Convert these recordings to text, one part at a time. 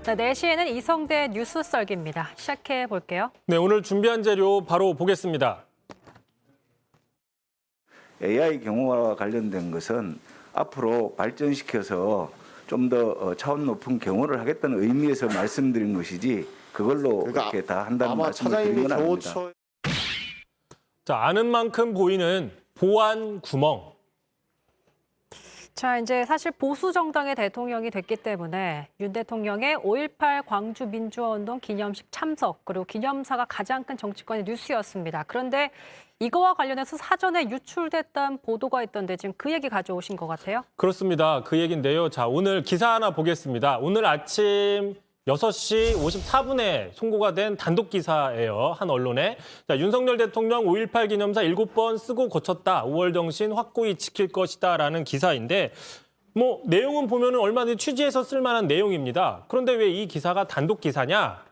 네, 4시에는 이성대 뉴스 썰기입니다. 시작해 볼게요. 네, 오늘 준비한 재료 바로 보겠습니다. AI 경우와 관련된 것은 앞으로 발전시켜서 좀 더 차원 높은 경호를 하겠다는 의미에서 말씀드린 것이지 그걸로 그렇게 다 한다는 아마 말씀을 차장님이 드린 건 아닙니다. 교호처 자, 아는 만큼 보이는 보안 구멍. 자, 이제 사실 보수 정당의 대통령이 됐기 때문에 윤 대통령의 5.18 광주 민주화운동 기념식 참석 그리고 기념사가 가장 큰 정치권의 뉴스였습니다. 그런데 이거와 관련해서 사전에 유출됐다는 보도가 있던데 지금 그 얘기 가져오신 것 같아요. 그렇습니다. 그 얘기인데요. 자, 오늘 기사 하나 보겠습니다. 오늘 아침 6시 54분에 송고가 된 단독 기사예요. 한 언론에. 자, 윤석열 대통령 5.18 기념사 7번 쓰고 고쳤다. 5월 정신 확고히 지킬 것이다라는 기사인데 뭐 내용은 보면은 얼마든지 취재해서 쓸 만한 내용입니다. 그런데 왜 이 기사가 단독 기사냐?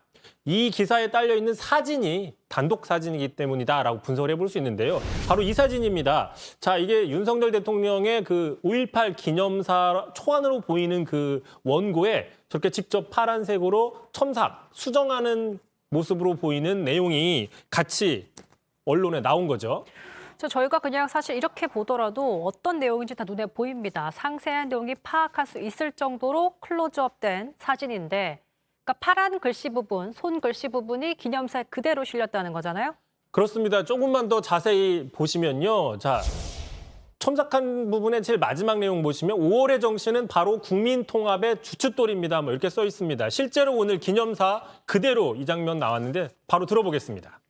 이 기사에 딸려 있는 사진이 단독 사진이기 때문이다라고 분석을 해볼 수 있는데요. 바로 이 사진입니다. 자, 이게 윤석열 대통령의 그 5.18 기념사 초안으로 보이는 그 원고에 저렇게 직접 파란색으로 첨삭, 수정하는 모습으로 보이는 내용이 같이 언론에 나온 거죠. 저희가 그냥 사실 이렇게 보더라도 어떤 내용인지 다 눈에 보입니다. 상세한 내용이 파악할 수 있을 정도로 클로즈업된 사진인데 그러니까 파란 글씨 부분, 손 글씨 부분이 기념사에 그대로 실렸다는 거잖아요? 그렇습니다. 조금만 더 자세히 보시면요. 자, 첨삭한 부분의 제일 마지막 내용 보시면 5월의 정신은 바로 국민통합의 주춧돌입니다. 뭐 이렇게 써 있습니다. 실제로 오늘 기념사 그대로 이 장면 나왔는데 바로 들어보겠습니다.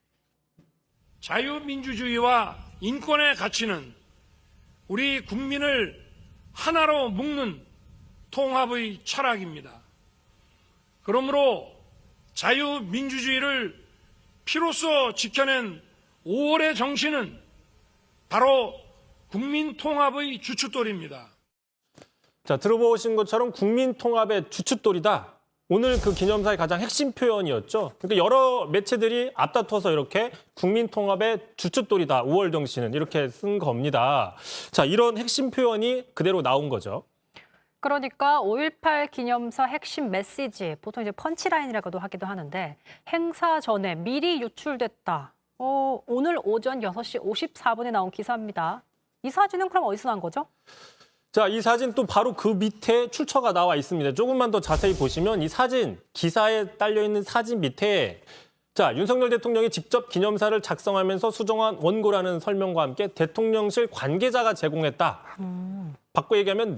자유민주주의와 인권의 가치는 우리 국민을 하나로 묶는 통합의 철학입니다. 그러므로 자유민주주의를 피로써 지켜낸 5월의 정신은 바로 국민통합의 주춧돌입니다. 자, 들어보신 것처럼 국민통합의 주춧돌이다. 오늘 그 기념사의 가장 핵심 표현이었죠. 그러니까 여러 매체들이 앞다퉈서 이렇게 국민통합의 주춧돌이다. 5월 정신은 이렇게 쓴 겁니다. 자, 이런 핵심 표현이 그대로 나온 거죠. 그러니까 5.18 기념사 핵심 메시지, 보통 이제 펀치라인이라고도 하기도 하는데 행사 전에 미리 유출됐다. 오늘 오전 6시 54분에 나온 기사입니다. 이 사진은 그럼 어디서 난 거죠? 자, 이 사진 또 바로 그 밑에 출처가 나와 있습니다. 조금만 더 자세히 보시면 이 사진, 기사에 딸려있는 사진 밑에 자, 윤석열 대통령이 직접 기념사를 작성하면서 수정한 원고라는 설명과 함께 대통령실 관계자가 제공했다. 바꿔 얘기하면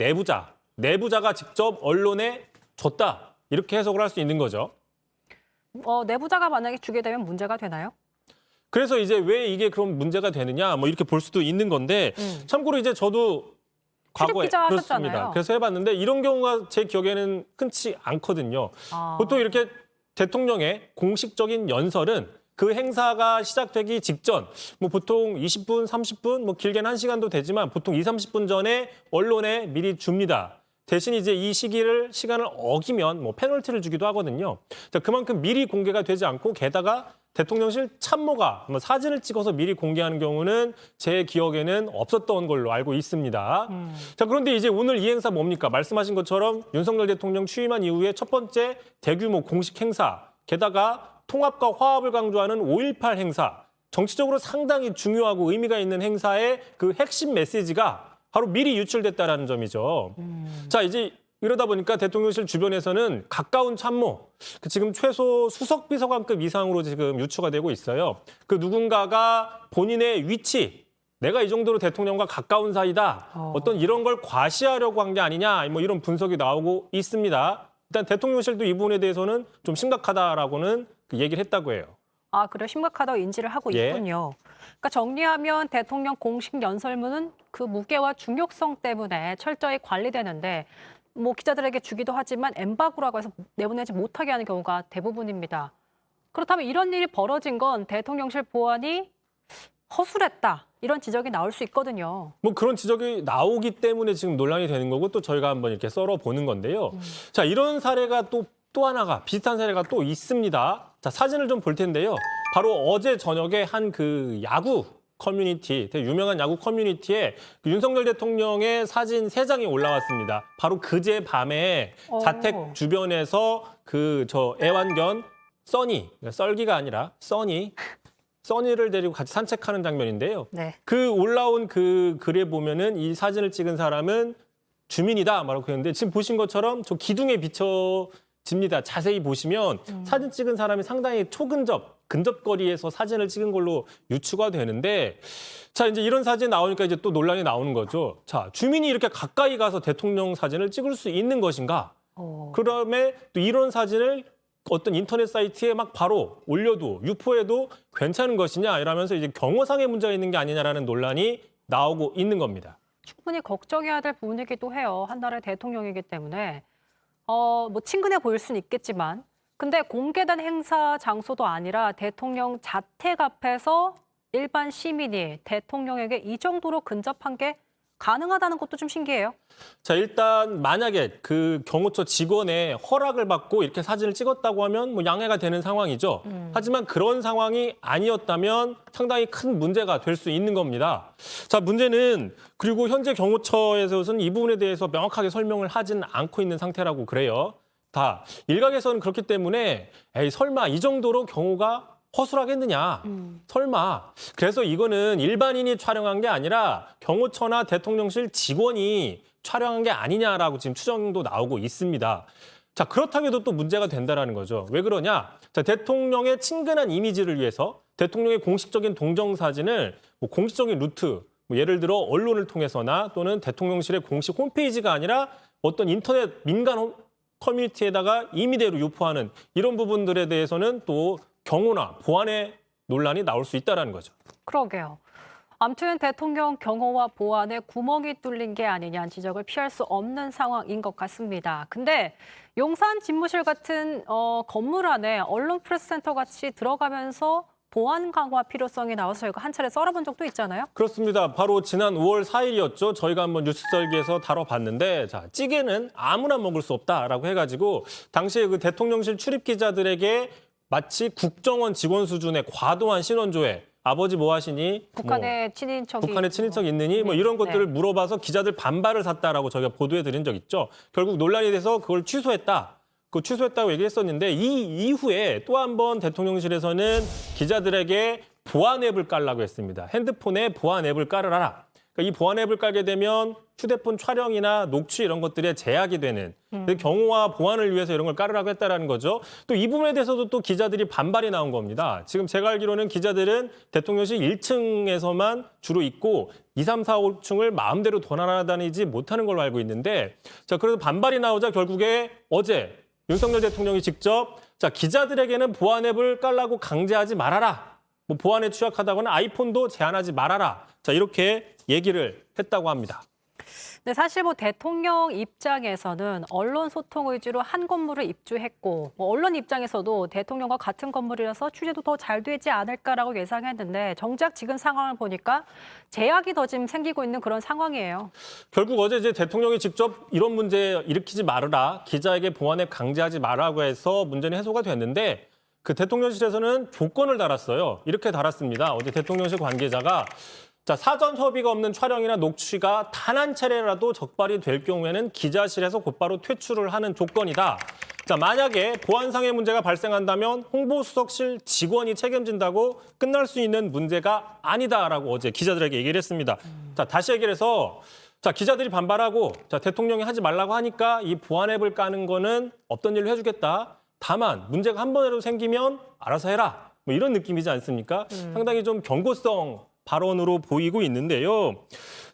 내부자가 직접 언론에 줬다. 이렇게 해석을 할 수 있는 거죠. 내부자가 만약에 주게 되면 문제가 되나요? 그래서 이제 왜 이게 그럼 문제가 되느냐 뭐 이렇게 볼 수도 있는 건데 참고로 이제 저도 과거에 기자 그렇습니다. 하셨잖아요. 그래서 해봤는데 이런 경우가 제 기억에는 흔치 않거든요. 보통 이렇게 대통령의 공식적인 연설은 그 행사가 시작되기 직전 뭐 보통 20분, 30분, 뭐 길게는 1시간도 되지만 보통 2, 30분 전에 언론에 미리 줍니다. 대신 이제 이 시간을 어기면 뭐 페널티를 주기도 하거든요. 자, 그만큼 미리 공개가 되지 않고 게다가 대통령실 참모가 뭐 사진을 찍어서 미리 공개하는 경우는 제 기억에는 없었던 걸로 알고 있습니다. 자, 그런데 이제 오늘 이 행사 뭡니까? 말씀하신 것처럼 윤석열 대통령 취임한 이후에 첫 번째 대규모 공식 행사, 게다가 통합과 화합을 강조하는 5.18 행사, 정치적으로 상당히 중요하고 의미가 있는 행사의 그 핵심 메시지가 바로 미리 유출됐다는 점이죠. 자, 이제 이러다 보니까 대통령실 주변에서는 가까운 참모, 지금 최소 수석 비서관급 이상으로 지금 유추가 되고 있어요. 그 누군가가 본인의 위치, 내가 이 정도로 대통령과 가까운 사이다. 어떤 이런 걸 과시하려고 한 게 아니냐, 뭐 이런 분석이 나오고 있습니다. 일단 대통령실도 이 부분에 대해서는 좀 심각하다라고는 얘기를 했다고 해요. 아, 그래 심각하다고 인지를 하고 예. 있군요. 그러니까 정리하면 대통령 공식 연설문은 그 무게와 중요성 때문에 철저히 관리되는데 뭐 기자들에게 주기도 하지만 엠바고라고 해서 내보내지 못하게 하는 경우가 대부분입니다. 그렇다면 이런 일이 벌어진 건 대통령실 보안이 허술했다. 이런 지적이 나올 수 있거든요. 뭐 그런 지적이 나오기 때문에 지금 논란이 되는 거고 또 저희가 한번 이렇게 썰어보는 건데요. 자, 이런 사례가 또 하나가 비슷한 사례가 또 있습니다. 자, 사진을 좀 볼 텐데요. 바로 어제 저녁에 한 그 야구 커뮤니티, 되게 유명한 야구 커뮤니티에 그 윤석열 대통령의 사진 3장이 올라왔습니다. 바로 그제 밤에 자택 주변에서 애완견 써니, 썰기가 아니라 써니를 데리고 같이 산책하는 장면인데요. 네. 그 올라온 그 글에 보면은 이 사진을 찍은 사람은 주민이다 말하고 그랬는데 지금 보신 것처럼 저 기둥에 비춰집니다. 자세히 보시면 사진 찍은 사람이 상당히 근접거리에서 사진을 찍은 걸로 유추가 되는데 자, 이제 이런 사진 나오니까 이제 또 논란이 나오는 거죠. 자, 주민이 이렇게 가까이 가서 대통령 사진을 찍을 수 있는 것인가? 그다음에 또 이런 사진을 어떤 인터넷 사이트에 막 바로 올려도 유포해도 괜찮은 것이냐 이러면서 이제 경호상의 문제가 있는 게 아니냐라는 논란이 나오고 있는 겁니다. 충분히 걱정해야 될 부분이기도 해요. 한 나라의 대통령이기 때문에 뭐 친근해 보일 수는 있겠지만 근데 공개된 행사 장소도 아니라 대통령 자택 앞에서 일반 시민이 대통령에게 이 정도로 근접한 게 가능하다는 것도 좀 신기해요. 자, 일단 만약에 그 경호처 직원의 허락을 받고 이렇게 사진을 찍었다고 하면 뭐 양해가 되는 상황이죠. 하지만 그런 상황이 아니었다면 상당히 큰 문제가 될 수 있는 겁니다. 자, 문제는 그리고 현재 경호처에서는 이 부분에 대해서 명확하게 설명을 하진 않고 있는 상태라고 그래요. 다 일각에서는 그렇기 때문에 에이 설마 이 정도로 경호가 허술하겠느냐. 설마. 그래서 이거는 일반인이 촬영한 게 아니라 경호처나 대통령실 직원이 촬영한 게 아니냐라고 지금 추정도 나오고 있습니다. 자, 그렇다고 해도 또 문제가 된다는 거죠. 왜 그러냐? 자, 대통령의 친근한 이미지를 위해서 대통령의 공식적인 동정사진을 뭐 공식적인 루트, 뭐 예를 들어 언론을 통해서나 또는 대통령실의 공식 홈페이지가 아니라 어떤 인터넷 민간 커뮤니티에다가 임의대로 유포하는 이런 부분들에 대해서는 또 경호나 보안의 논란이 나올 수 있다는 거죠. 그러게요. 아무튼 대통령 경호와 보안에 구멍이 뚫린 게 아니냐는 지적을 피할 수 없는 상황인 것 같습니다. 근데 용산 집무실 같은 건물 안에 언론 프레스센터 같이 들어가면서 보안 강화 필요성이 나와서 저희가 한 차례 썰어본 적도 있잖아요. 그렇습니다. 바로 지난 5월 4일이었죠. 저희가 한번 뉴스썰기에서 다뤄봤는데 자, 찌개는 아무나 먹을 수 없다라고 해가지고 당시에 그 대통령실 출입 기자들에게 마치 국정원 직원 수준의 과도한 신원조회, 아버지 뭐 하시니? 북한의 친인척이 있느니? 뭐 이런 것들을 물어봐서 기자들 반발을 샀다라고 저희가 보도해드린 적 있죠. 결국 논란이 돼서 그걸 취소했다. 그 취소했다고 얘기했었는데 이 이후에 또 한 번 대통령실에서는 기자들에게 보안 앱을 깔라고 했습니다. 핸드폰에 보안 앱을 깔으라. 그러니까 이 보안 앱을 깔게 되면 휴대폰 촬영이나 녹취 이런 것들에 제약이 되는 경호와 보안을 위해서 이런 걸 깔으라고 했다라는 거죠. 또 이 부분에 대해서도 또 기자들이 반발이 나온 겁니다. 지금 제가 알기로는 기자들은 대통령실 1층에서만 주로 있고 2, 3, 4, 5층을 마음대로 돌아다니지 못하는 걸로 알고 있는데 자, 그래서 반발이 나오자 결국에 어제 윤석열 대통령이 직접 자, 기자들에게는 보안 앱을 깔라고 강제하지 말아라. 뭐 보안에 취약하다거나 아이폰도 제한하지 말아라. 자, 이렇게 얘기를 했다고 합니다. 네, 사실 뭐 대통령 입장에서는 언론 소통 위주로 한 건물을 입주했고 뭐 언론 입장에서도 대통령과 같은 건물이라서 취재도 더 잘 되지 않을까라고 예상했는데 정작 지금 상황을 보니까 제약이 더 지금 생기고 있는 그런 상황이에요. 결국 어제 이제 대통령이 직접 이런 문제 일으키지 말아라. 기자에게 보안에 강제하지 말라고 해서 문제는 해소가 됐는데 그 대통령실에서는 조건을 달았어요. 이렇게 달았습니다. 어제 대통령실 관계자가 자, 사전 협의가 없는 촬영이나 녹취가 단 한 차례라도 적발이 될 경우에는 기자실에서 곧바로 퇴출을 하는 조건이다. 자, 만약에 보안상의 문제가 발생한다면 홍보수석실 직원이 책임진다고 끝날 수 있는 문제가 아니다라고 어제 기자들에게 얘기를 했습니다. 자, 다시 얘기를 해서 자, 기자들이 반발하고 자, 대통령이 하지 말라고 하니까 이 보안 앱을 까는 거는 없던 일로 해주겠다. 다만 문제가 한 번이라도 생기면 알아서 해라. 뭐 이런 느낌이지 않습니까? 상당히 좀 경고성 발언으로 보이고 있는데요.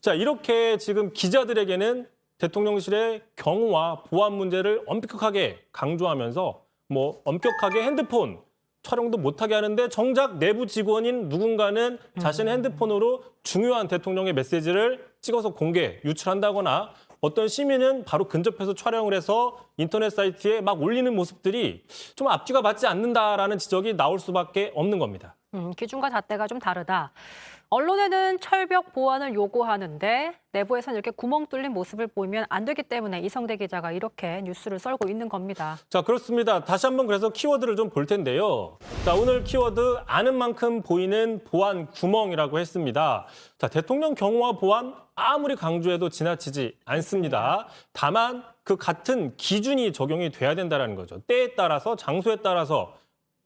자, 이렇게 지금 기자들에게는 대통령실의 경호와 보안 문제를 엄격하게 강조하면서 뭐 엄격하게 핸드폰 촬영도 못하게 하는데 정작 내부 직원인 누군가는 자신의 핸드폰으로 중요한 대통령의 메시지를 찍어서 공개, 유출한다거나 어떤 시민은 바로 근접해서 촬영을 해서 인터넷 사이트에 막 올리는 모습들이 좀 앞뒤가 맞지 않는다라는 지적이 나올 수밖에 없는 겁니다. 기준과 잣대가 좀 다르다. 언론에는 철벽 보완을 요구하는데 내부에서는 이렇게 구멍 뚫린 모습을 보이면 안 되기 때문에 이성대 기자가 이렇게 뉴스를 썰고 있는 겁니다. 자, 그렇습니다. 다시 한번 그래서 키워드를 좀 볼 텐데요. 자, 오늘 키워드 아는 만큼 보이는 보안 구멍이라고 했습니다. 자, 대통령 경호와 보안 아무리 강조해도 지나치지 않습니다. 다만 그 같은 기준이 적용이 돼야 된다는 거죠. 때에 따라서 장소에 따라서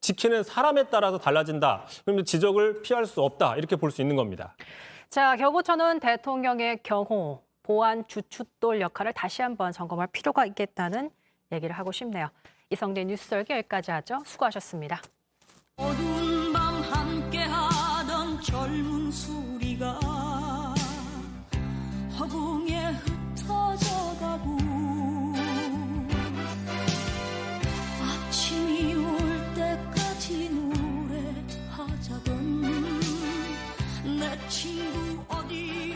지키는 사람에 따라서 달라진다. 그러면 지적을 피할 수 없다. 이렇게 볼 수 있는 겁니다. 자, 결국저는 대통령의 경호, 보안 주춧돌 역할을 다시 한번 점검할 필요가 있겠다는 얘기를 하고 싶네요. 이성대 뉴스설계 여기까지 하죠. 수고하셨습니다. 어두운 밤 함께하던 젊은 수리가 허공에 흩어져 가고 아침이 올 때까지 노래하자던 내 친구 어디